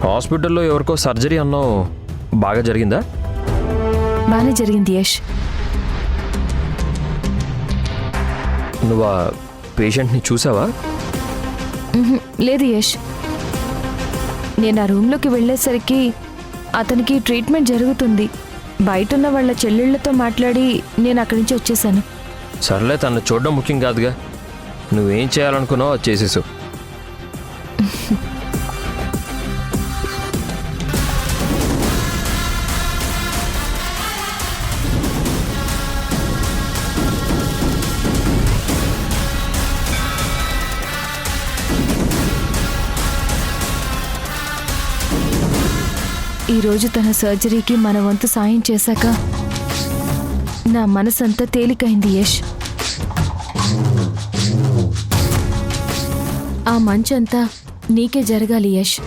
హాస్పిటల్లో ఎవరికో సర్జరీ అన్నావు, బాగా జరిగిందా? బాగానే జరిగింది యష్. నువ్వు ఆ పేషెంట్ని చూసావా? లేదు యష్, నేను ఆ రూమ్లోకి వెళ్ళేసరికి అతనికి ట్రీట్మెంట్ జరుగుతుంది. బయట ఉన్న వాళ్ళ చెల్లెళ్ళతో మాట్లాడి నేను అక్కడి నుంచి వచ్చేసాను. సర్లే, తను చూడడం ముఖ్యం కాదుగా. నువ్వేం చేయాలనుకున్నావు అది చేసేసావు. ఈరోజు తన సర్జరీకి మన వంతు సాయం చేశాక నా మనసంతా తేలికైంది యష్. ఆ మంచంతా నీకే జరగాలి యష్.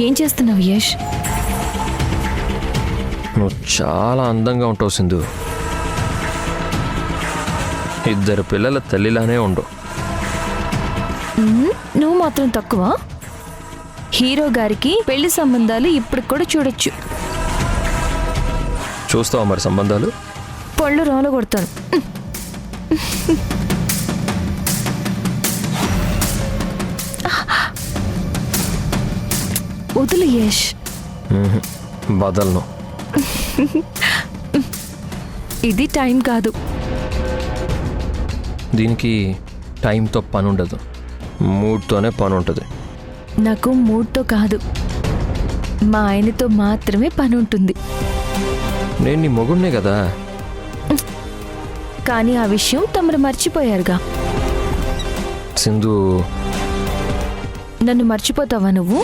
ఏం చేస్తున్నావు యష్? నువ్వు చాలా అందంగా ఉంటావు సింధు. ఇద్దరు పిల్లల తల్లిలానే ఉండు. నువ్వు మాత్రం తక్కువ. హీరో గారికి పెళ్లి సంబంధాలు ఇప్పుడు కూడా చూడొచ్చు. చూస్తావా మరి సంబంధాలు? పళ్ళు రాలు కొడతాను. వదులు యష్. బదలను. ఇది టైం కాదు. దీనికి టైంతో పని ఉండదు, మూడ్తోనే పని ఉంటుంది. నాకు మూడ్తో కాదు, మా ఆయనతో మాత్రమే పని ఉంటుంది. నేను నీ మొగుడినే కదా. కానీ ఆ విషయం తమరు మర్చిపోయారుగా. సింధు, నన్ను మర్చిపోతావా నువ్వు?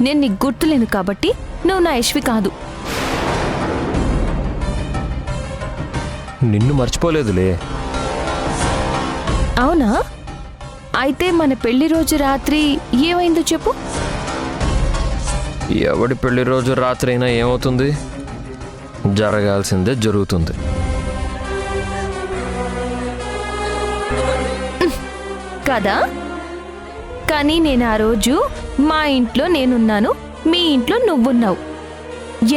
నేను నీకు గుర్తులేను కాబట్టి నువ్వు నా యశ్వి కాదు. నిన్ను మర్చిపోలేదులే. అవునా? అయితే మన పెళ్లి రోజు రాత్రి ఏమైందో చెప్పు. ఎవడి పెళ్లి రోజు రాత్రి అయినా ఏమవుతుంది? జరగాల్సిందే జరుగుతుంది. కదా? కానీ నేను ఆ రోజు మా ఇంట్లో నేనున్నాను, మీ ఇంట్లో నువ్వున్నావు.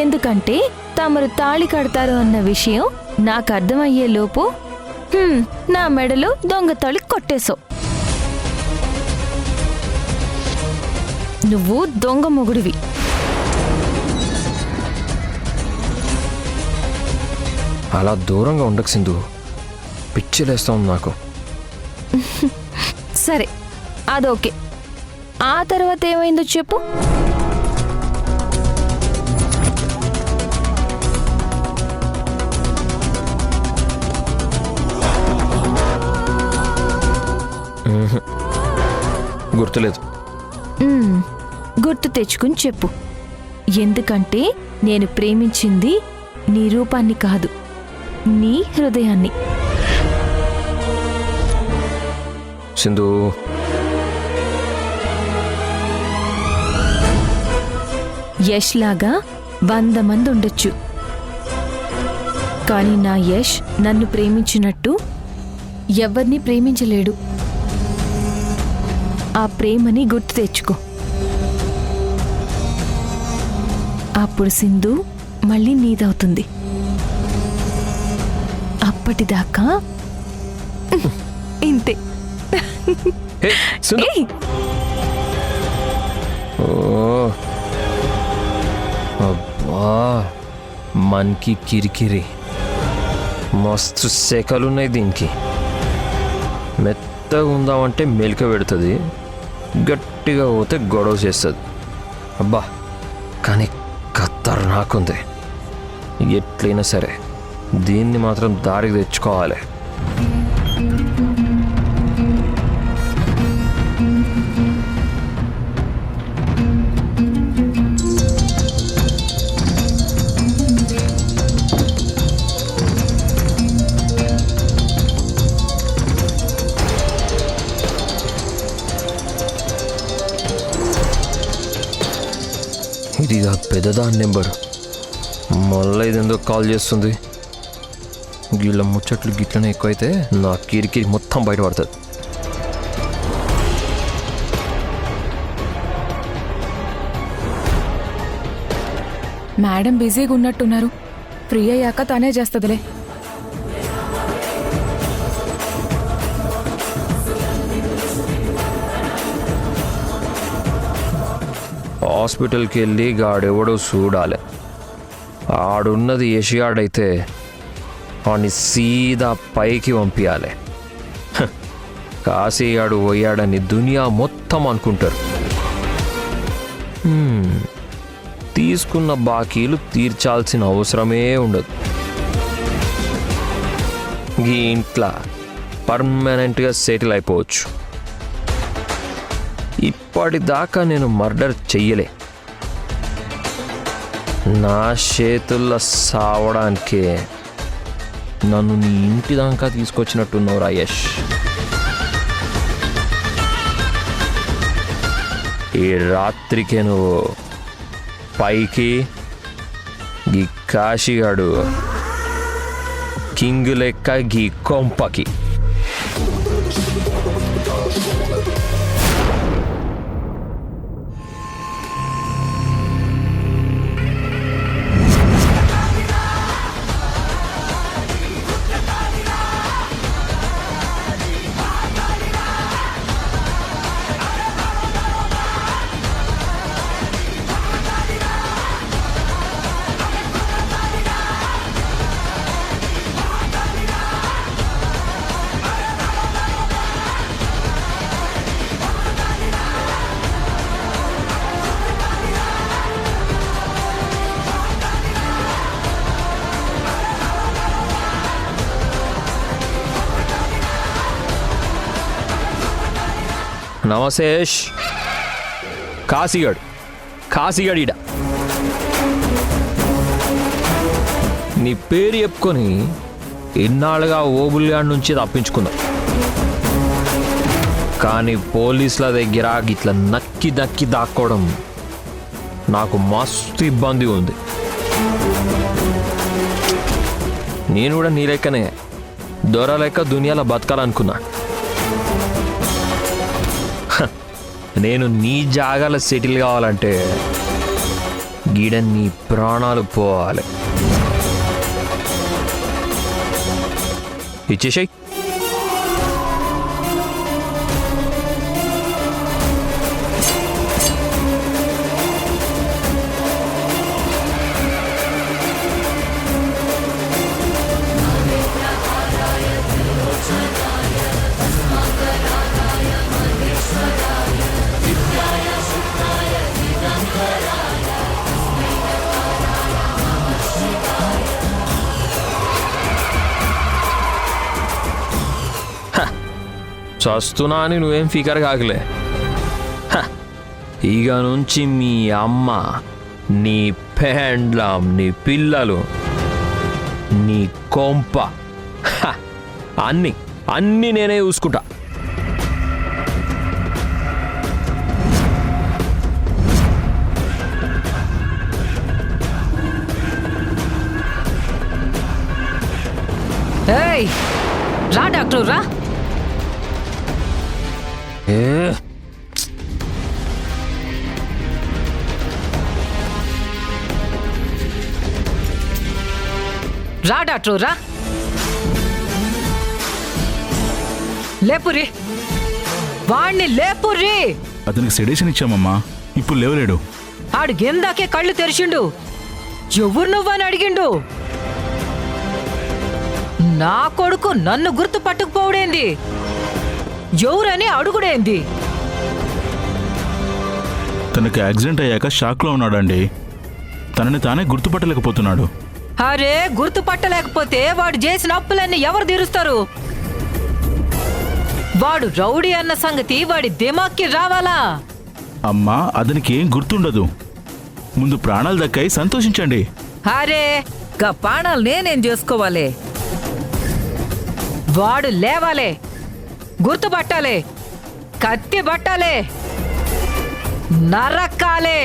ఎందుకంటే తమరు తాళి కడతారు అన్న విషయం నాకు అర్థమయ్యే లోపు నా మెడలో దొంగ తాళి కొట్టేశావు. నువ్వు దొంగ మొగుడివి. అలా దూరంగా ఉండకు సింధు, పిచ్చిలేస్తాం నాకు. సరే, అదోకే. ఆ తర్వాత ఏమైందో చెప్పు. గుర్తులేదు. గుర్తు తెచ్చుకుని చెప్పు. ఎందుకంటే నేను ప్రేమించింది నీ రూపాన్ని కాదు, నీ హృదయాన్ని. సింధు, యష్ లాగా 100 మంది ఉండొచ్చు, కానీ నా యష్ నన్ను ప్రేమించినట్టు ఎవరిని ప్రేమించలేడు. ఆ ప్రేమని గుర్తు తెచ్చుకో. అప్పుడు సింధు మళ్ళీ నీదవుతుంది. అప్పటిదాకా ఇంతే. అబ్బా, మన్కి కిరికిరి మస్తు శకలున్నాయి దీనికి. మెత్తగా ఉందామంటే మెలిక పెడుతుంది, గట్టిగా పోతే గొడవ చేస్తుంది. అబ్బా, కానీ ఖతర్నాకుంది. ఎట్లయినా సరే దీన్ని మాత్రం దారికి తెచ్చుకోవాలి. ఇదిగా పెద్దదాని నెంబర్. మళ్ళీ ఇది ఎందుకు కాల్ చేస్తుంది? వీళ్ళ ముచ్చట్లు గిట్లనే ఎక్కువైతే నా కిరికిరి మొత్తం బయటపడుతుంది. మేడం బిజీగా ఉన్నట్టున్నారు. ఫ్రీ అయ్యాక తనే చేస్తుందిలే. హాస్పిటల్కి వెళ్ళి గాడెవడో చూడాలి. ఆడున్నది ఏషియాడైతే వాడిని సీదా పైకి పంపించాలి. కాశీయాడు పోయాడని దునియా మొత్తం అనుకుంటారు. తీసుకున్న బాకీలు తీర్చాల్సిన అవసరమే ఉండదు. ఈ ఇంట్లో పర్మనెంట్గా సెటిల్ అయిపోవచ్చు. ఇప్పటిదాకా నేను మర్డర్ చెయ్యలే. నా చేతుల్లో సావడానికే నన్ను నీ ఇంటి దాకా తీసుకొచ్చినట్టున్నావు రాయేష్. ఈ రాత్రికే నువ్వు పైకి గీ కాశీగాడు కింగ్ లెక్క గీ కొంపకి. నమసేష్. కాశీగాడు ఈడ నీ పేరు చెప్పుకొని ఇన్నాళ్ళుగా ఓబుల్గాడి నుంచి తప్పించుకున్నావు. కానీ పోలీసుల దగ్గర ఇట్లా నక్కి దాక్కోవడం నాకు మస్తు ఇబ్బంది ఉంది. నేను కూడా నీ లెక్కనే దొర లెక్క దునియాలో బతకాలనుకున్నా. నేను నీ జాగాలో సెటిల్ కావాలంటే గీడ నీ ప్రాణాలు పోవాలి. ఇచ్చేసాయి. చస్తున్నా అని నువ్వేం ఫికర్ కాకలే. ఇక నుంచి మీ అమ్మ, నీ పెండ్లం, నీ పిల్లలు, నీ కొంప అన్నీ నేనే చూసుకుంటా. రా డాక్టర్ రా. రా డాక్టర్ రా. లేపురి వాణ్ణి లేపురి. అతనికి సెడేషన్ ఇచ్చామమ్మా, ఇప్పుడు లేవలేడు. ఆడు గెందాకే కళ్ళు తెరిచిండు. ఎవరు నువ్వని అడిగిండు. నా కొడుకు నన్ను గుర్తు పట్టుకుపోవడేంది, ఎవరని అడుగుడేంది. తనకి యాక్సిడెంట్ అయ్యాక షాక్లో ఉన్నాడండి. తనని తానే గుర్తుపట్టలేకపోతున్నాడు. అరే గుర్తుపట్టలేకపోతే వాడు చేసిన అప్పులన్నీ ఎవరు తీరుస్తారు. వాడు రౌడీ అన్న సంగతి వాడి దిమాక్కి రావాలా. అమ్మా అతనికి ఏం గుర్తుండదు. ముందు ప్రాణాలు దక్కాయి, సంతోషించండి. అరే గా ప్రాణాలు నేనేం చేసుకోవాలి. వాడు లేవాలే, గుర్తుపట్టాలే, కత్తి పట్టాలే, నరక్కాలే,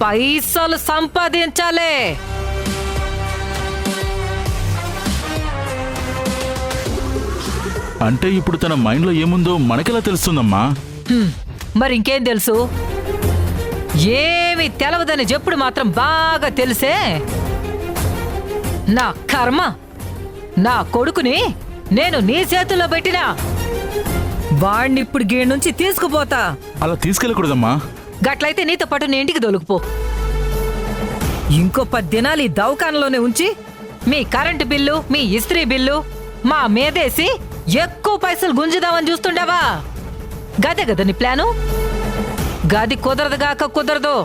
పైసలు సంపాదించాలి. అంటే ఇప్పుడు తన మైండ్లో ఏముందో మనకెలా తెలుస్తుందమ్మా? మరి ఇంకేం తెలుసు? ఏమి తెలవదని చెప్పుడు మాత్రం బాగా తెలిసే. నా కర్మ, నా కొడుకుని నేను నీ చేతుల్లో పెట్టినా వాణ్ణి ఇప్పుడు గీ నుంచి తీసుకుపోతా. అలా తీసుకెళ్ళకూడదమ్మా. గట్లయితే నీతో పాటు నీ ఇంటికి దొలుకుపో. ఇంకో 10 దినాలు ఈ దవాఖానలోనే ఉంచి మీ కరెంటు బిల్లు, మీ ఇస్త్రీ బిల్లు మా మీదేసి ఎక్కువ పైసలు గుంజుదామని చూస్తుండవా? గదే కదా నీ ప్లాను? గది కుదరదుగాక కుదరదు.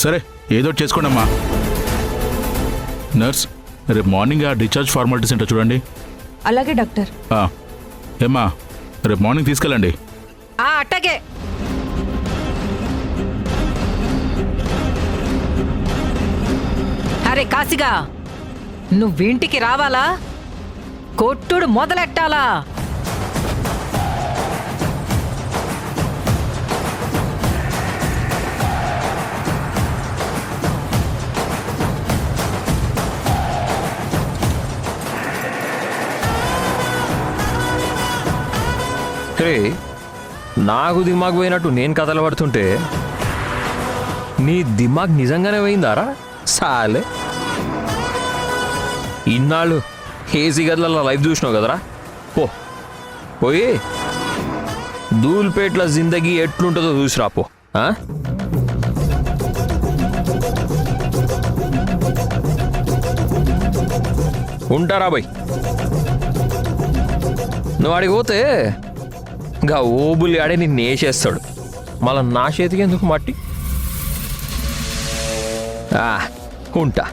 సరే, ఏదో చేసుకోండమ్మా. నర్స్, రేపు మార్నింగ్ ఆ డిశ్చార్జ్ ఫార్మాలిటీస్ ఏంటో చూడండి. అలాగే డాక్టర్. ఏమ్మా, రేపు మార్నింగ్ తీసుకెళ్ళండి. అట్టగే. అరే కాసిగా, నువ్వింటికి రావాలా? కొట్టుడు మొదలెట్టాలా? రే, నాకు దిమాగ్ పోయినట్టు నేను కథలు పడుతుంటే నీ దిమాగ్ నిజంగానే పోయిందారా? సాలే, ఇన్నాళ్ళు ఏసీ గదులలో లైఫ్ చూసినావు కదరా. పోయి దూల్పేట్ల జిందగీ ఎట్లుంటుందో చూసిరా పో. ఉంటారా బై? నువ్వు ఆడికి పోతే ఇంకా ఓబులి ఆడే నిన్ను వేసేస్తాడు. మళ్ళా నా చేతికి ఎందుకు మట్టి? ఉంటా.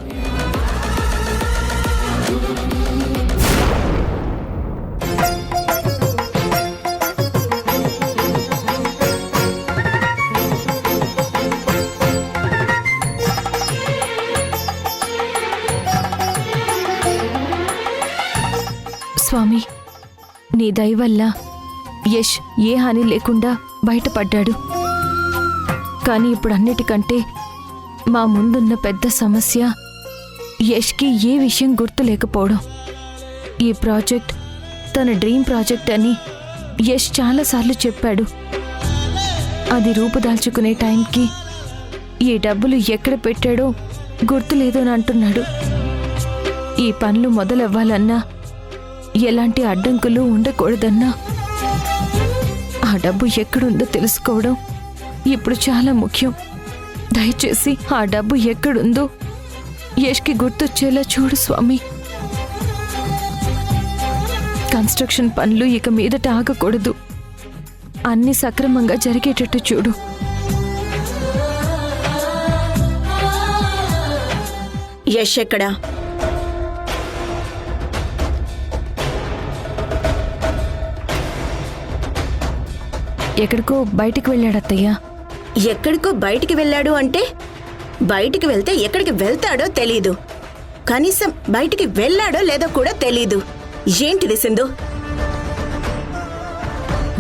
స్వామి, నీ దయ వల్ల యష్ ఏ హాని లేకుండా బయటపడ్డాడు. కానీ ఇప్పుడు అన్నిటికంటే మా ముందున్న పెద్ద సమస్య యష్కి ఏ విషయం గుర్తు లేకపోవడం. ఈ ప్రాజెక్ట్ తన డ్రీమ్ ప్రాజెక్ట్ అని యష్ చాలాసార్లు చెప్పాడు. అది రూపుదాల్చుకునే టైంకి ఈ డబ్బులు ఎక్కడ పెట్టాడో గుర్తులేదని అంటున్నాడు. ఈ పనులు మొదలవ్వాలన్నా ఎలాంటి అడ్డంకులు ఉండకూడదన్నా ఆ డబ్బు ఎక్కడుందో తెలుసుకోవడం ఇప్పుడు చాలా ముఖ్యం. దయచేసి ఆ డబ్బు ఎక్కడుందో యష్కి గుర్తొచ్చేలా చూడు స్వామి. కన్స్ట్రక్షన్ పనులు ఇక మీదట ఆగకూడదు. అన్ని సక్రమంగా జరిగేటట్టు చూడు. యష్ ఎక్కడా? ఎక్కడికో బయటికి వెళ్ళాడత్తయ్యా. ఎక్కడికో బయటికి వెళ్ళాడు అంటే బయటికి వెళ్తే ఎక్కడికి వెళ్తాడో తెలీదు. కనీసం బయటికి వెళ్ళాడో లేదో కూడా తెలీదు. ఏంటిది సింధు?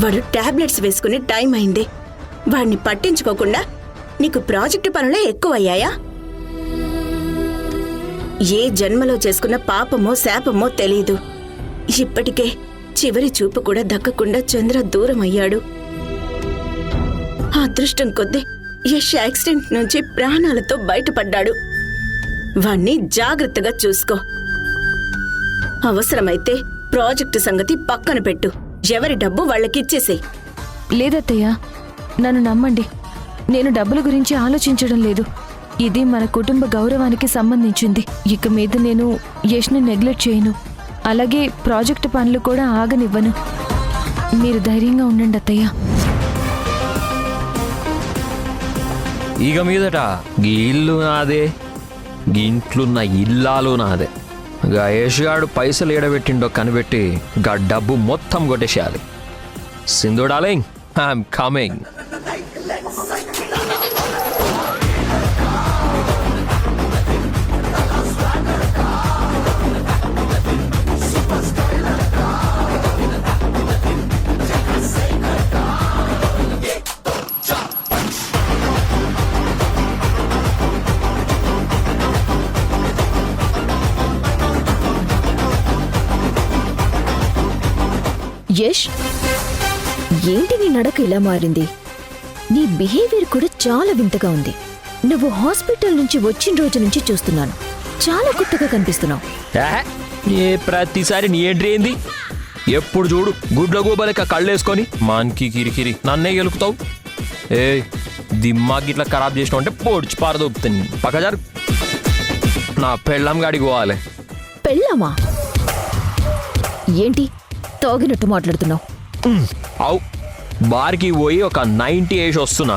వాడు టాబ్లెట్స్ వేసుకుని టైం అయింది. వాడిని పట్టించుకోకుండా నీకు ప్రాజెక్టు పనులే ఎక్కువయ్యాయా? ఏ జన్మలో చేసుకున్న పాపమో శాపమో తెలీదు. ఇప్పటికే చివరి చూపు కూడా దక్కకుండా చంద్ర దూరం అయ్యాడు. అదృష్టం కొద్దీ యష్ యాక్సిడెంట్ నుంచి ప్రాణాలతో బయటపడ్డాడు. వాణ్ణి జాగ్రత్తగా చూసుకో. అవసరమైతే ప్రాజెక్టు సంగతి పక్కన పెట్టు. ఎవరి డబ్బు వాళ్ళకిచ్చేసేయ్. లేదత్తయ్యా, నన్ను నమ్మండి. నేను డబ్బుల గురించి ఆలోచించడం లేదు. ఇది మన కుటుంబ గౌరవానికి సంబంధించింది. ఇక మీద నేను యష్ని నెగ్లెక్ట్ చేయను. అలాగే ప్రాజెక్టు పనులు కూడా ఆగనివ్వను. మీరు ధైర్యంగా ఉండండి అత్తయ్య. ఇక మీదట గీ ఇల్లు నాదే, గింట్లున్న ఇల్లాలు నాదే. గా యష్గాడు పైసలు ఏడబెట్టిండో కనిపెట్టి గా డబ్బు మొత్తం కొట్టేసేయాలి. Sindhu darling, I'm coming. Yash, ఏంటి నీ నడక ఇలా మారింది? నీ బిహేవియర్ కూడా చాలా వింతగా ఉంది. నువ్వు హాస్పిటల్ నుంచి వచ్చిన రోజు నుంచి చూస్తున్నాను. చాలా కొత్తగా కనిపిస్తున్నావు. ఏ ప్రతిసారి నీ ఎంట్రీ ఏంది? ఎప్పుడు చూడు గుడ్ల గోబలెక్క కళ్ళేసుకొని మాన్కి కిరికిరి నన్నే గెలుకుతావు. ఏ దిమ్మాకి ఇట్లా ఖరాబ్ చేసినావు అంటే పొడిచి పారదొప్పుతాను. పక్కజారు నా పెళ్ళం గాడికి పోవాలి. పెళ్ళామా? ఏంటి తాగినట్టు మాట్లాడుతున్నావు? అవు బార్కి పోయి ఒక 90 వేసి వస్తున్నా.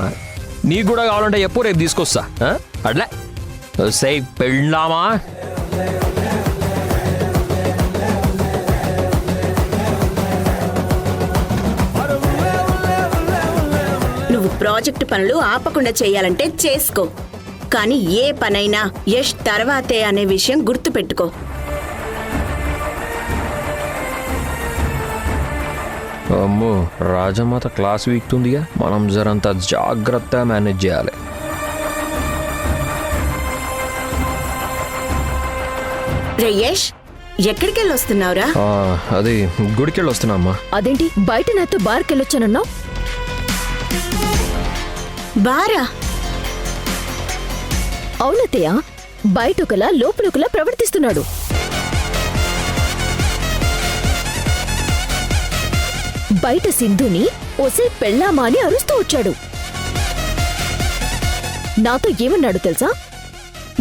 నీకు కూడా కావాలంటే ఎప్పుడు రేపు తీసుకొస్తా. అట్లే సై పెళ్ళామా? నువ్వు ప్రాజెక్టు పనులు ఆపకుండా చేయాలంటే చేసుకో, కానీ ఏ పనైనా యష్ తర్వాతే అనే విషయం గుర్తుపెట్టుకో. అమ్మో రాజమాత క్లాస్ వీక్తుందిగా, మనం జరంతా జాగ్రత్తగా మేనేజ్ చేయాలి. రే యష్, ఎక్కడికి వెళ్ళి వస్తున్నావురా? అది గుడికెళ్ళి వస్తున్నా అమ్మా. అదేంటి బయట నాతో బార్కెళ్ళొచ్చానన్నావు? బారా? అవునత్తయ్య, బయటొకలా లోపలొకలా ప్రవర్తిస్తున్నాడు. బయట సింధుని ఒసే పెళ్ళామా అని అరుస్తూ వచ్చాడు. నాతో ఏమన్నాడు తెలుసా?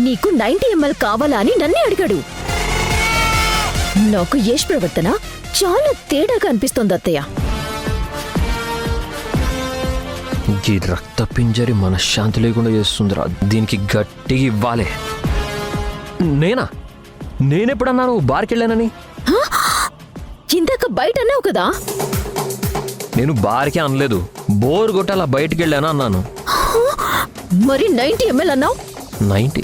నీకు 90 ml కావాలా అని నన్నే అడిగాడు. నాకు యష్ ప్రవర్తన చాలా తేడాగా అనిపిస్తోంది అత్తయ్య. ఈ రక్త పింజరి మనశ్శాంతి లేకుండా చేస్తుందిరా. దీనికి గట్టిగా ఇవ్వాలి. నేనెప్పుడన్నాను బార్కి వెళ్ళానని? ఇందాక బయట అన్నావు కదా. నేను బార్కి అనలేదు, బోర్ కొట్టాలా బయటికి వెళ్ళాను అన్నాను. మరి 90 ml అన్నావు? 90?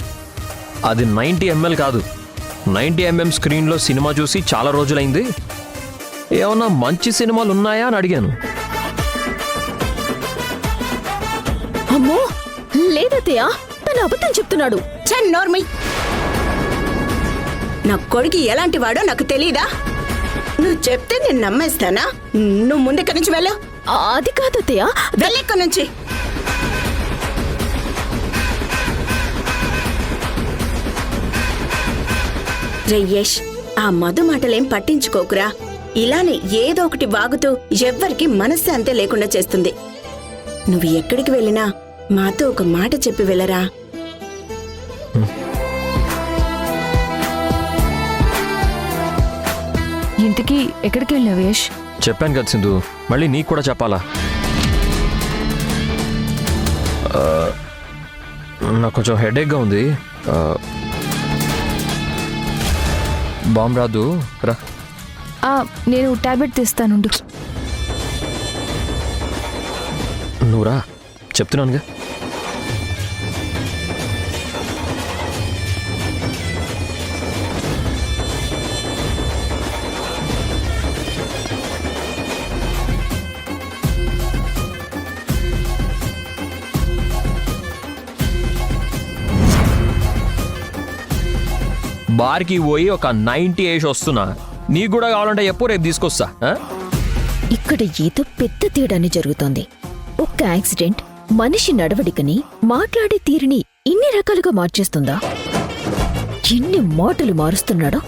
అది 90 ml కాదు, 90 mm స్క్రీన్లో సినిమా చూసి చాలా రోజులైంది. ఏమన్నా మంచి సినిమాలు ఉన్నాయా అని అడిగాను. అమ్మో లేదత్తయ్య, తను అబద్ధం చెప్తున్నాడు. నోర్మి, నా కొడుకు ఎలాంటి వాడో నాకు తెలీదా? నువ్వు చెప్తే నేను నమ్మేస్తానా? నువ్వు ముందెక్కడి నుంచి వెళ్ళు. అది కాదత్తయ్య. వెళ్ళెక్కడి నుంచి. యష్, ఆ మధు మాటలేం పట్టించుకోకురా. ఇలానే ఏదో ఒకటి వాగుతూ ఎవ్వరికి మనశ్శాంతి లేకుండా చేస్తుంది. నువ్వు ఎక్కడికి వెళ్ళినా మాతో ఒక మాట చెప్పి వెళ్ళరా. ఇంటికి ఎక్కడికి వెళ్ళినావు యష్? చెప్పాను కదా సింధు, మళ్ళీ నీకు కూడా చెప్పాలా? నాకు కొంచెం హెడేక్గా ఉంది. బాంబు రాదు రా. నేను టాబ్లెట్ తీస్తానుండు. నువ్వురా, చెప్తున్నానుగా. బార్కి పోయి ఒక 90 వేసి వస్తున్నా. నీకు కూడా కావాలంటే ఎప్పుడు రేపు తీసుకొస్తా. ఇక్కడ ఏదో పెద్ద తేడానే జరుగుతోంది. ఒక్క యాక్సిడెంట్ మనిషి నడవడికని, మాట్లాడే తీరుని ఇన్ని రకాలుగా మార్చేస్తుందా? ఎన్ని మాటలు మారుస్తున్నాడో.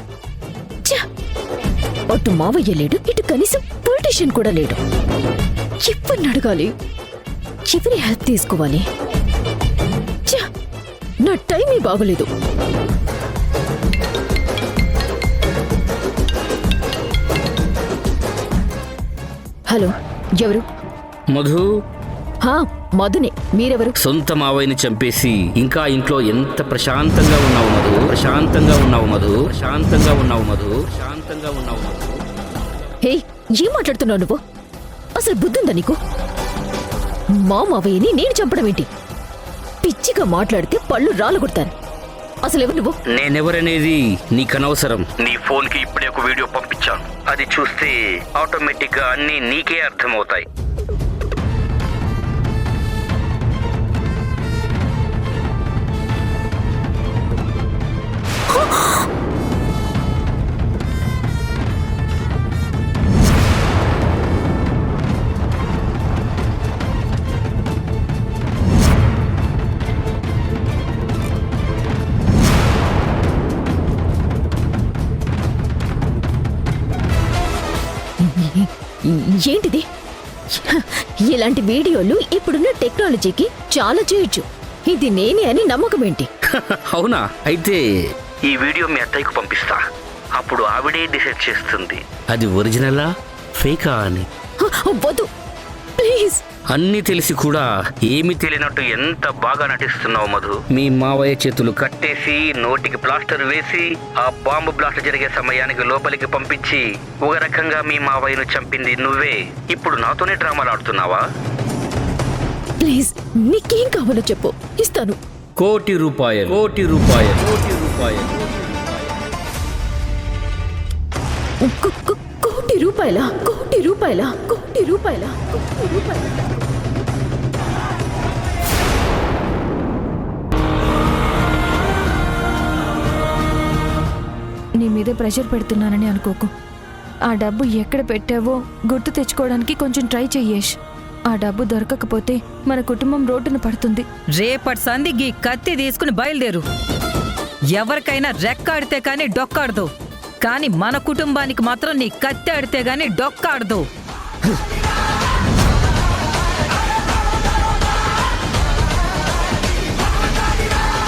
అటు మావయ్య లేడు, ఇటు కనీసం పొలిటీషియన్ కూడా లేడు. ఎవరిని అడగాలి? ఎవరి హెల్ప్ తీసుకోవాలి? నా టైమే బాగోలేదు. హలో, ఎవరు? మధు. మధునే. మీరెవరు? సొంత మావయ్యని చంపేసి ఇంకా ఇంట్లో ఎంత ప్రశాంతంగా ఉన్నావు మధు, ప్రశాంతంగా ఉన్నావు మధు, ప్రశాంతంగా ఉన్నావు మధు, ప్రశాంతంగా ఉన్నావు మధు. హే, ఏం మాట్లాడుతున్నావు నువ్వు? అసలు బుద్ధుందా నీకు? మా మావయ్యని నేను చంపడం ఏంటి? పిచ్చిగా మాట్లాడితే పళ్ళు రాలగొడతాను. అసలు ఎవరు నువ్వు? నేనెవరనేది నీకనవసరం. నీ ఫోన్ కి ఇప్పుడే ఒక వీడియో పంపించాను. అది చూస్తే ఆటోమేటిక్ గా అన్ని నీకే అర్థమవుతాయి. ఏంటిది? ఇలాంటి వీడియోలు ఇప్పుడున్న టెక్నాలజీకి చాలా చేయొచ్చు. ఇది నేనే అని నమ్మకం ఏంటి? అవునా? అయితే ఈ వీడియో మీ అత్తయ్యకు పంపిస్తా. అప్పుడు ఆవిడే డిసైడ్ చేస్తుంది అది ఒరిజినలా ఫేకా అని. వద్దు ప్లీజ్. అన్నీ తెలిసి కూడా ఏమీ తెలియనట్టు ఎంత బాగా నటిస్తున్నావు మధు. మీ మావయ్య చేతులు కట్టేసి నోటికి ప్లాస్టర్ వేసి ఆ బాంబు బ్లాస్ట్ జరిగే సమయానికి లోపలికి పంపించి ఒక రకంగా మీ మావయ్యను చంపింది నువ్వే. ఇప్పుడు నాతోనే డ్రామాలు ఆడుతున్నావా? ప్లీజ్ నీకేం కావాలో చెప్పు, ఇస్తాను. ₹1,00,00,000 ₹1,00,00,000 ₹1,00,00,000 కోటి రూపాయల కోటి రూపాయల కోటి రూపాయల కోటి రూపాయల. నీ మీద ప్రెషర్ పెడుతున్నానని అనుకోకు. ఆ డబ్బు ఎక్కడ పెట్టావో గుర్తు తెచ్చుకోవడానికి కొంచెం ట్రై చెయ్యేష్. ఆ డబ్బు దొరకకపోతే మన కుటుంబం రోడ్డున పడుతుంది. రేపటి సంధి గీ కత్తి తీసుకుని బయలుదేరు. ఎవరికైనా రెక్కాడితే కానీ డొక్కాడదు, కానీ మన కుటుంబానికి మాత్రం నీ కత్తి ఆడితే గాని డొక్కాడదు.